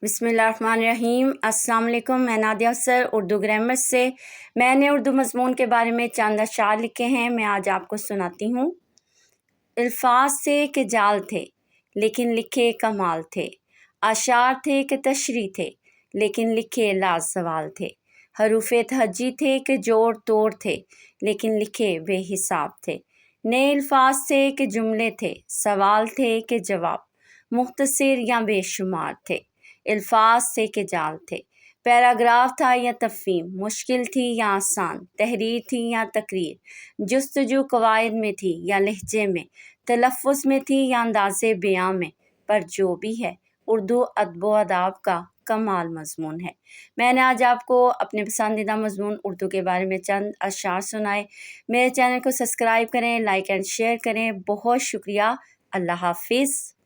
بسم اللہ الرحمن الرحیم۔ السلام علیکم، میں نادیہ افسر اردو گرامر سے۔ میں نے اردو مضمون کے بارے میں چند اشعار لکھے ہیں، میں آج آپ کو سناتی ہوں۔ الفاظ تھے کہ جال تھے لیکن لکھے کمال تھے، اشعار تھے کہ تشریح تھے لیکن لکھے لازوال تھے، حروف تہجی تھے کہ جوڑ توڑ تھے لیکن لکھے بے حساب تھے، نئے الفاظ تھے کہ جملے تھے، سوال تھے کہ جواب، مختصر یا بے شمار تھے، الفاظ تھے کہ جال تھے، پیراگراف تھا یا تفہیم، مشکل تھی یا آسان، تحریر تھی یا تقریر، جستجو قواعد میں تھی یا لہجے میں، تلفظ میں تھی یا انداز بیاں میں، پر جو بھی ہے اردو ادب و آداب کا کمال مضمون ہے۔ میں نے آج آپ کو اپنے پسندیدہ مضمون اردو کے بارے میں چند اشعار سنائے۔ میرے چینل کو سبسکرائب کریں، لائک اینڈ شیئر کریں۔ بہت شکریہ۔ اللہ حافظ۔